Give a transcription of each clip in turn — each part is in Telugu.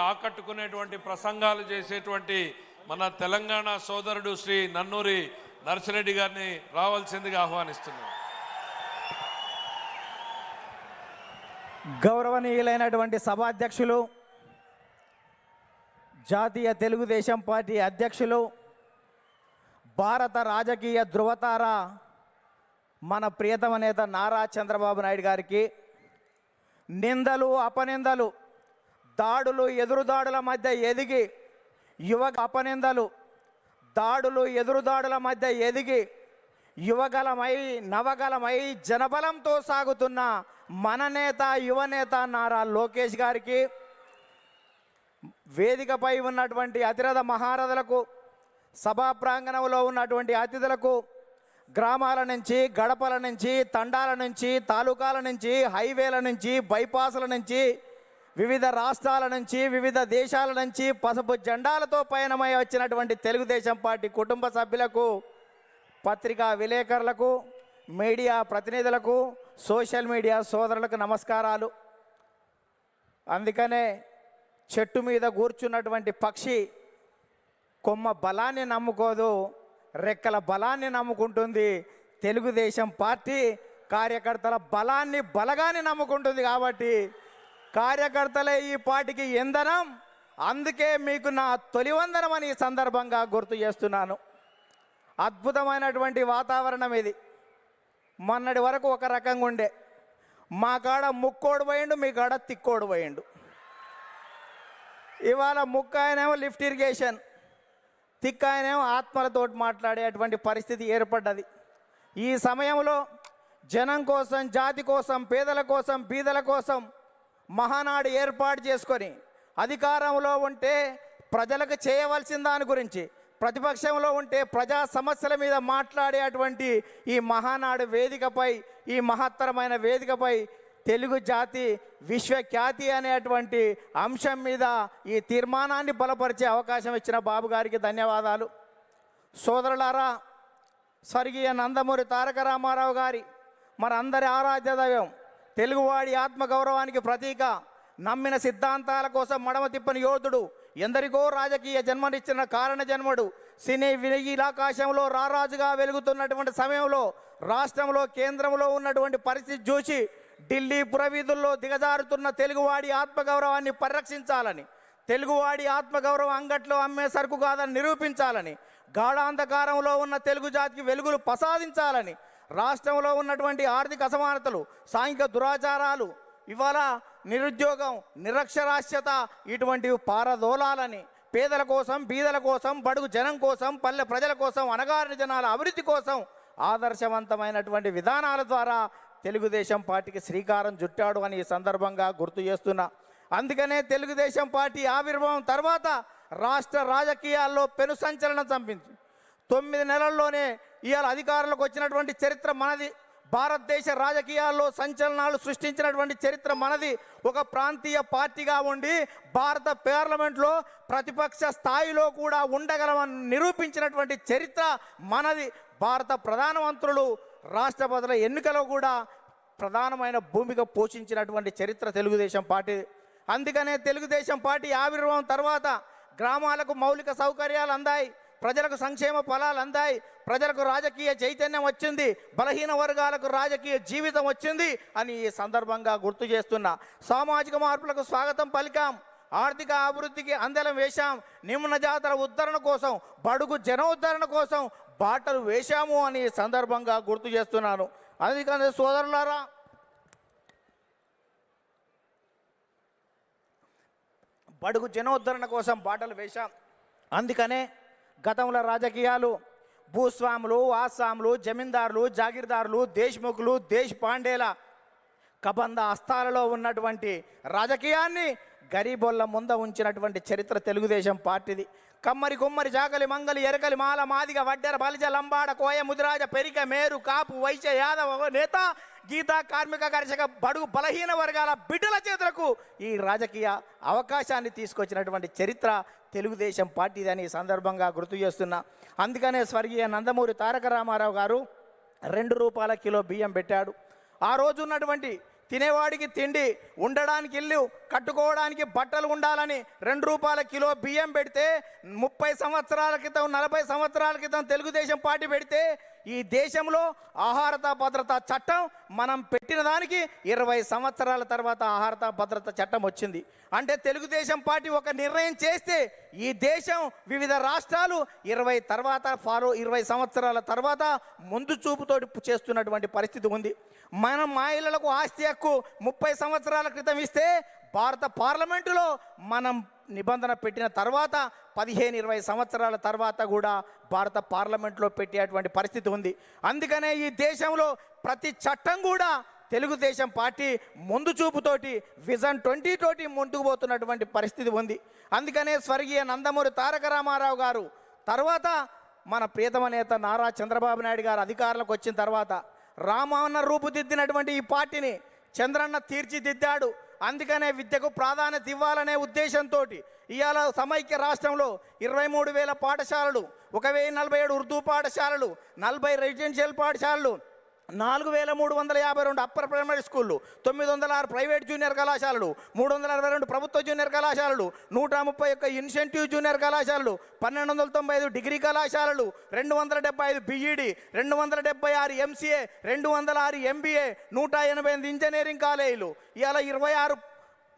ఆకట్టుకునేటువంటి ప్రసంగాలు చేసేటువంటి మన తెలంగాణ సోదరుడు శ్రీ నన్నూరి నర్సిరెడ్డి గారిని రావాల్సిందిగా ఆహ్వానిస్తున్నాం. గౌరవనీయులైనటువంటి సభాధ్యక్షులు, జాతీయ తెలుగుదేశం పార్టీ అధ్యక్షులు, భారత రాజకీయ ధృవతార మన ప్రియతమ నేత నారా చంద్రబాబు నాయుడు గారికి నిందలు, అపనిందలు, దాడులు, ఎదురుదాడుల మధ్య ఎదిగి అపనిందలు, దాడులు, ఎదురుదాడుల మధ్య ఎదిగి యువగలమై నవగలమై జనబలంతో సాగుతున్న మన నేత, యువనేత నారా లోకేష్ గారికి, వేదికపై ఉన్నటువంటి అతిరథ మహారథులకు, సభా ప్రాంగణంలో ఉన్నటువంటి అతిథులకు, గ్రామాల నుంచి, గడపల నుంచి, తండాల నుంచి, తాలూకాల నుంచి, హైవేల నుంచి, బైపాసుల నుంచి, వివిధ రాష్ట్రాల నుంచి, వివిధ దేశాల నుంచి పసుపు జెండాలతో పయనమై వచ్చినటువంటి తెలుగుదేశం పార్టీ కుటుంబ సభ్యులకు, పత్రికా విలేకరులకు, మీడియా ప్రతినిధులకు, సోషల్ మీడియా సోదరులకు నమస్కారాలు. అందుకనే చెట్టు మీద కూర్చున్నటువంటి పక్షి కొమ్మ బలాన్ని నమ్ముకోదు, రెక్కల బలాన్ని నమ్ముకుంటుంది. తెలుగుదేశం పార్టీ కార్యకర్తల బలగాన్ని నమ్ముకుంటుంది. కాబట్టి కార్యకర్తలే ఈ పార్టీకి ఇంధనం. అందుకే మీకు నా తొలి వందనం అని ఈ సందర్భంగా గుర్తు చేస్తున్నాను. అద్భుతమైనటువంటి వాతావరణం ఇది. మొన్నటి వరకు ఒక రకంగా ఉండే, మా కాడ ముక్కోడు పోయిండు, మీ కాడ తిక్కోడు పోయిండు. ఇవాళ ముక్క ఆయనేమో లిఫ్ట్ ఇరిగేషన్, తిక్క ఆయనేమో ఆత్మలతోటి మాట్లాడేటువంటి పరిస్థితి ఏర్పడ్డది. ఈ సమయంలో జనం కోసం, జాతి కోసం, పేదల కోసం, బీదల కోసం మహానాడు ఏర్పాటు చేసుకొని అధికారంలో ఉంటే ప్రజలకు చేయవలసిన దాని గురించి, ప్రతిపక్షంలో ఉంటే ప్రజా సమస్యల మీద మాట్లాడేటువంటి ఈ మహానాడు వేదికపై, ఈ మహత్తరమైన వేదికపై తెలుగు జాతి విశ్వఖ్యాతి అనేటువంటి అంశం మీద ఈ తీర్మానాన్ని బలపరిచే అవకాశం ఇచ్చిన బాబు గారికి ధన్యవాదాలు. సోదరులారా, స్వర్గీయ నందమూరి తారక రామారావు గారి మనందరి ఆరాధ్య దైవం, తెలుగువాడి ఆత్మగౌరవానికి ప్రతీక, నమ్మిన సిద్ధాంతాల కోసం మడమ తిప్పని యోధుడు, ఎందరికో రాజకీయ జన్మనిచ్చిన కారణ జన్మడు, సినీ వినీలాకాశంలో రారాజుగా వెలుగుతున్నటువంటి సమయంలో రాష్ట్రంలో, కేంద్రంలో ఉన్నటువంటి పరిస్థితి చూసి ఢిల్లీ పురవీధుల్లో దిగజారుతున్న తెలుగువాడి ఆత్మగౌరవాన్ని పరిరక్షించాలని, తెలుగువాడి ఆత్మగౌరవం అంగట్లో అమ్మే సరుకు కాదని నిరూపించాలని, గాఢాంధకారంలో ఉన్న తెలుగు జాతికి వెలుగులు ప్రసాదించాలని, రాష్ట్రంలో ఉన్నటువంటి ఆర్థిక అసమానతలు, సాంఘిక దురాచారాలు, ఇవాళ నిరుద్యోగం, నిరక్షరాస్యత ఇటువంటివి పారదోలాలని, పేదల కోసం, బీదల కోసం, బడుగు జనం కోసం, పల్లె ప్రజల కోసం, అణగారిన జనాల అభివృద్ధి కోసం ఆదర్శవంతమైనటువంటి విధానాల ద్వారా తెలుగుదేశం పార్టీకి శ్రీకారం చుట్టాడు అని ఈ సందర్భంగా గుర్తు చేస్తున్నా. అందుకనే తెలుగుదేశం పార్టీ ఆవిర్భావం తర్వాత రాష్ట్ర రాజకీయాల్లో పెను సంచలనం చంపింది. 9 నెలల్లోనే ఇవాళ అధికారంలోకి వచ్చినటువంటి చరిత్ర మనది. భారతదేశ రాజకీయాల్లో సంచలనాలు సృష్టించినటువంటి చరిత్ర మనది. ఒక ప్రాంతీయ పార్టీగా ఉండి భారత పార్లమెంట్లో ప్రతిపక్ష స్థాయిలో కూడా ఉండగలమని నిరూపించినటువంటి చరిత్ర మనది. భారత ప్రధానమంత్రులు, రాష్ట్రపతుల ఎన్నికలో కూడా ప్రధానమైన భూమిక పోషించినటువంటి చరిత్ర తెలుగుదేశం పార్టీ. అందుకనే తెలుగుదేశం పార్టీ ఆవిర్భావం తర్వాత గ్రామాలకు మౌలిక సౌకర్యాలు అందాయి, ప్రజలకు సంక్షేమ ఫలాలు అందాయి, ప్రజలకు రాజకీయ చైతన్యం వచ్చింది, బలహీన వర్గాలకు రాజకీయ జీవితం వచ్చింది అని ఈ సందర్భంగా గుర్తు చేస్తున్నా. సామాజిక మార్పులకు స్వాగతం పలికాం, ఆర్థిక అభివృద్ధికి అందలం వేశాం, నిమ్న జాతర ఉద్ధరణ కోసం, బడుగు జన ఉద్ధరణ కోసం బాటలు వేశాము అని సందర్భంగా గుర్తు చేస్తున్నాను. అందుకని సోదరులారా, బడుగు జనోద్ధరణ కోసం బాటలు వేశాం. అందుకనే గతంలో రాజకీయాలు భూస్వాములు, ఆసాములు, జమీందారులు, జాగీర్దారులు, దేశ్ముఖులు, దేశ్ పాండేల కబంధ హస్తాలలో ఉన్నటువంటి రాజకీయాన్ని గరీబోళ్ళ ముంద ఉంచినటువంటి చరిత్ర తెలుగుదేశం పార్టీది. కమ్మరి, కుమ్మరి, జాగలి, మంగలి, ఎరకలి, మాల, మాదిగ, వడ్డెర, బలిజ, లంబాడ, కోయ, ముదిరాజ, పెరిక, మేరు, కాపు, వైశ్య, యాదవ నేత, గీత, కార్మిక, కర్షక, బడుగు బలహీన వర్గాల బిడ్డల చేతులకు ఈ రాజకీయ అవకాశాన్ని తీసుకొచ్చినటువంటి చరిత్ర తెలుగుదేశం పార్టీదని సందర్భంగా గుర్తు చేస్తున్నా. అందుకనే స్వర్గీయ నందమూరి తారక రామారావు గారు 2 రూపాయల కిలో బియ్యం పెట్టాడు. ఆ రోజు ఉన్నటువంటి తినేవాడికి తిండి, ఉండడానికి ఇల్లు, కట్టుకోవడానికి బట్టలు ఉండాలని 2 రూపాయల కిలో బియ్యం పెడితే 30 సంవత్సరాల క్రితం 40 సంవత్సరాల క్రితం తెలుగుదేశం పార్టీ పెడితే ఈ దేశంలో ఆహారత భద్రత చట్టం మనం పెట్టిన దానికి 20 సంవత్సరాల తర్వాత ఆహారత భద్రత చట్టం వచ్చింది. అంటే తెలుగుదేశం పార్టీ ఒక నిర్ణయం చేస్తే ఈ దేశం వివిధ రాష్ట్రాలు 20 సంవత్సరాల తర్వాత ముందు చూపుతోటి చేస్తున్నటువంటి పరిస్థితి ఉంది. మనం మహిళలకు ఆస్తి హక్కు 30 సంవత్సరాల క్రితం ఇస్తే భారత పార్లమెంటులో మనం నిబంధన పెట్టిన తర్వాత 15-20 సంవత్సరాల తర్వాత కూడా భారత పార్లమెంట్లో పెట్టేటువంటి పరిస్థితి ఉంది. అందుకనే ఈ దేశంలో ప్రతి చట్టం కూడా తెలుగుదేశం పార్టీ ముందు చూపుతోటి విజన్ 20 తోటి ముందుకు పోతున్నటువంటి పరిస్థితి ఉంది. అందుకనే స్వర్గీయ నందమూరి తారక రామారావు గారు తర్వాత మన ప్రియతమ నేత నారా చంద్రబాబు నాయుడు గారు అధికారంలోకి వచ్చిన తర్వాత రామన్న రూపుదిద్దినటువంటి ఈ పార్టీని చంద్రన్న తీర్చిదిద్దాడు. అందుకనే విద్యకు ప్రాధాన్యత ఇవ్వాలనే ఉద్దేశంతో ఇవాళ సమైక్య రాష్ట్రంలో 23,000 పాఠశాలలు, 1,047 ఉర్దూ పాఠశాలలు, 40 రెసిడెన్షియల్ పాఠశాలలు, 4,352 అప్పర్ ప్రైమరీ స్కూళ్ళు, 906 ప్రైవేట్ జూనియర్ కళాశాలలు, 362 ప్రభుత్వ జూనియర్ కళాశాలలు, 131 ఇన్సెంటివ్ జూనియర్ కళాశాలలు, 1,295 డిగ్రీ కళాశాలలు, 275 బీఈడి, 276 ఎంసీఏ, 206 ఎంబీఏ, 188 ఇంజనీరింగ్ కాలేజీలు, ఇవాళ 26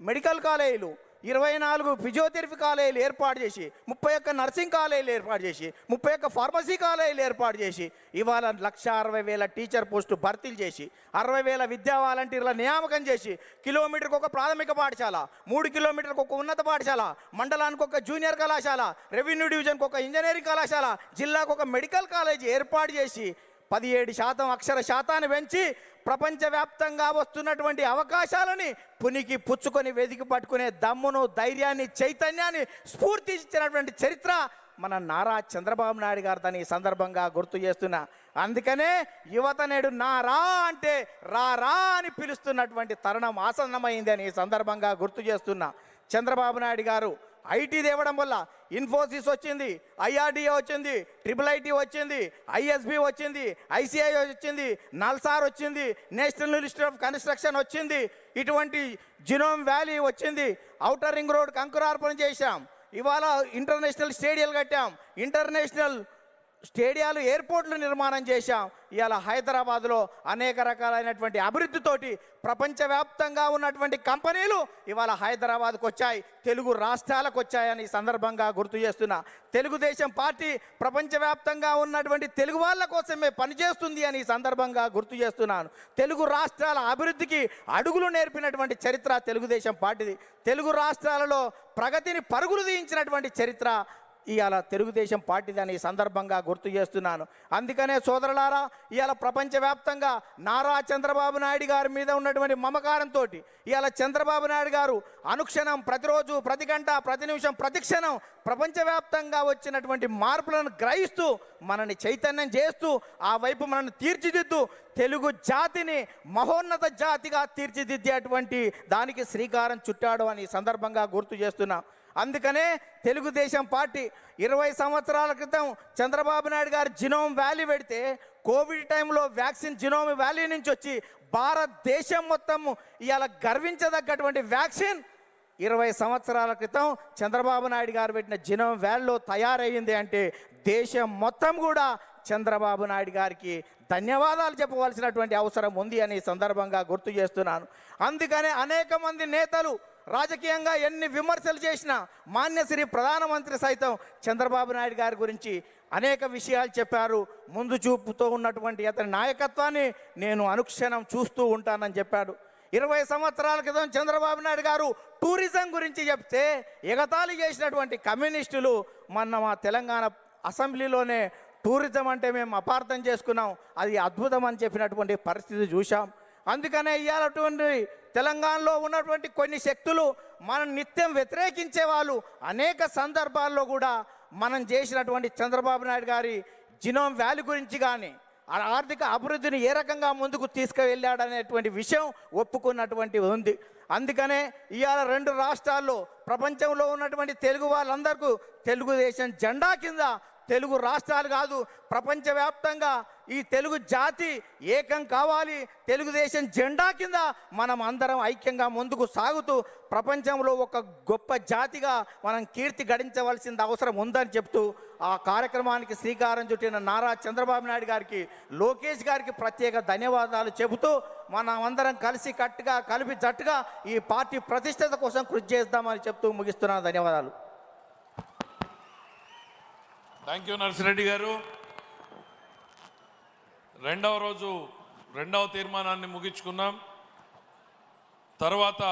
మెడికల్ కాలేజీలు, 24 ఫిజియోథెరపీ కాలేజీలు ఏర్పాటు చేసి, 31 నర్సింగ్ కాలేజీలు ఏర్పాటు చేసి, 31 ఫార్మసీ కాలేజీలు ఏర్పాటు చేసి, ఇవాళ 1,60,000 టీచర్ పోస్టు భర్తీలు చేసి, 60,000 విద్యా వాలంటీర్ల నియామకం చేసి, కిలోమీటర్కి ఒక ప్రాథమిక పాఠశాల, 3 కిలోమీటర్లకు ఒక ఉన్నత పాఠశాల, మండలానికి ఒక జూనియర్ కళాశాల, రెవెన్యూ డివిజన్కి ఒక ఇంజనీరింగ్ కళాశాల, జిల్లాకు ఒక మెడికల్ కాలేజీ ఏర్పాటు చేసి 17% అక్షర శాతాన్ని పెంచి ప్రపంచవ్యాప్తంగా వస్తున్నటువంటి అవకాశాలని పునికి పుచ్చుకొని వెతికి పట్టుకునే దమ్మును, ధైర్యాన్ని, చైతన్యాన్ని, స్ఫూర్తి ఇచ్చినటువంటి చరిత్ర మన నారా చంద్రబాబు నాయుడు గారిని ఈ సందర్భంగా గుర్తు చేస్తున్నా. అందుకనే యువత నేడు నారా అంటే రా అని పిలుస్తున్నటువంటి తరుణం ఆసన్నమైంది అని ఈ సందర్భంగా గుర్తు చేస్తున్నా. చంద్రబాబు నాయుడు గారు ఐటీ తేవడం వల్ల ఇన్ఫోసిస్ వచ్చింది, ఐఆర్డీఏ వచ్చింది, IIIT వచ్చింది, ఐఎస్బి వచ్చింది, ఐసిఐ వచ్చింది, నల్సార్ వచ్చింది, నేషనల్ ఇన్స్టిట్యూట్ ఆఫ్ కన్స్ట్రక్షన్ వచ్చింది, ఇటువంటి జినోమ్ వ్యాలీ వచ్చింది, ఔటర్ రింగ్ రోడ్ అంకురార్పణ చేశాం, ఇవాళ ఇంటర్నేషనల్ స్టేడియాలు కట్టాం, ఇంటర్నేషనల్ స్టేడియాలు, ఎయిర్పోర్ట్లు నిర్మాణం చేశాం. ఇవాళ హైదరాబాద్లో అనేక రకాలైనటువంటి అభివృద్ధితోటి ప్రపంచవ్యాప్తంగా ఉన్నటువంటి కంపెనీలు ఇవాళ హైదరాబాద్కు వచ్చాయి, తెలుగు రాష్ట్రాలకు వచ్చాయని సందర్భంగా గుర్తు చేస్తున్నా. తెలుగుదేశం పార్టీ ప్రపంచవ్యాప్తంగా ఉన్నటువంటి తెలుగు వాళ్ళ కోసమే పనిచేస్తుంది అని సందర్భంగా గుర్తు చేస్తున్నాను. తెలుగు రాష్ట్రాల అభివృద్ధికి అడుగులు నేర్పినటువంటి చరిత్ర తెలుగుదేశం పార్టీది. తెలుగు రాష్ట్రాలలో ప్రగతిని పరుగులు తీయించినటువంటి చరిత్ర ఇవాళ తెలుగుదేశం పార్టీదని సందర్భంగా గుర్తు చేస్తున్నాను. అందుకనే సోదరులారా, ఇవాళ ప్రపంచవ్యాప్తంగా నారా చంద్రబాబు నాయుడు గారి మీద ఉన్నటువంటి మమకారంతో ఇవాళ చంద్రబాబు నాయుడు గారు అనుక్షణం, ప్రతిరోజు, ప్రతి గంట, ప్రతి నిమిషం, ప్రతి క్షణం ప్రపంచవ్యాప్తంగా వచ్చినటువంటి మార్పులను గ్రహిస్తూ మనని చైతన్యం చేస్తూ ఆ వైపు మనల్ని తీర్చిదిద్దు తెలుగు జాతిని మహోన్నత జాతిగా తీర్చిదిద్దేటువంటి దానికి శ్రీకారం చుట్టాడు అని సందర్భంగా గుర్తు చేస్తున్నాం. అందుకనే తెలుగుదేశం పార్టీ 20 సంవత్సరాల క్రితం చంద్రబాబు నాయుడు గారు జినోమ్ వ్యాలీ పెడితే కోవిడ్ టైంలో వ్యాక్సిన్ జినోమ్ వ్యాలీ నుంచి వచ్చి భారతదేశం మొత్తం ఇవాళ గర్వించదగ్గటువంటి వ్యాక్సిన్ 20 సంవత్సరాల క్రితం చంద్రబాబు నాయుడు గారు పెట్టిన జినోమ్ వ్యాలీలో తయారయ్యింది అంటే దేశం మొత్తం కూడా చంద్రబాబు నాయుడు గారికి ధన్యవాదాలు చెప్పవలసినటువంటి అవసరం ఉంది అని సందర్భంగా గుర్తు చేస్తున్నాను. అందుకనే అనేక మంది నేతలు రాజకీయంగా ఎన్ని విమర్శలు చేసినా మాన్యశ్రీ ప్రధానమంత్రి సైతం చంద్రబాబు నాయుడు గారి గురించి అనేక విషయాలు చెప్పారు. ముందు చూపుతో ఉన్నటువంటి అతని నాయకత్వాన్ని నేను అనుక్షణం చూస్తూ ఉంటానని చెప్పాడు. 20 సంవత్సరాల క్రితం చంద్రబాబు నాయుడు గారు టూరిజం గురించి చెప్తే ఎగతాళి చేసినటువంటి కమ్యూనిస్టులు మొన్న మా తెలంగాణ అసెంబ్లీలోనే టూరిజం అంటే మేము అపార్థం చేసుకున్నాం, అది అద్భుతం అని చెప్పినటువంటి పరిస్థితి చూసాం. అందుకనే ఇవాళటువంటి తెలంగాణలో ఉన్నటువంటి కొన్ని శక్తులు మనం నిత్యం వ్యతిరేకించే వాళ్ళు అనేక సందర్భాల్లో కూడా మనం చేసినటువంటి చంద్రబాబు నాయుడు గారి జినోమ్ వ్యాలీ గురించి కానీ ఆర్థిక అభివృద్ధిని ఏ రకంగా ముందుకు తీసుకువెళ్ళాడనేటువంటి విషయం ఒప్పుకున్నటువంటి ఉంది. అందుకనే ఇవాళ 2 రాష్ట్రాల్లో ప్రపంచంలో ఉన్నటువంటి తెలుగు వాళ్ళందరికీ తెలుగుదేశం జెండా కింద తెలుగు రాష్ట్రాలు కాదు, ప్రపంచవ్యాప్తంగా ఈ తెలుగు జాతి ఏకం కావాలి. తెలుగుదేశం జెండా కింద మనం అందరం ఐక్యంగా ముందుకు సాగుతూ ప్రపంచంలో ఒక గొప్ప జాతిగా మనం కీర్తి గడించవలసిన అవసరం ఉందని చెప్తూ ఆ కార్యక్రమానికి శ్రీకారం చుట్టిన నారా చంద్రబాబు నాయుడు గారికి, లోకేష్ గారికి ప్రత్యేక ధన్యవాదాలు చెబుతూ మనం అందరం కలిసి కట్టుగా కలిపి జట్టుగా ఈ పార్టీ ప్రతిష్టత కోసం కృషి చేద్దామని చెప్తూ ముగిస్తున్నాను. ధన్యవాదాలు. థ్యాంక్ యూ నర్సిరెడ్డి గారు. రెండవ రోజు రెండవ తీర్మానాన్ని ముగించుకున్నాం. తర్వాత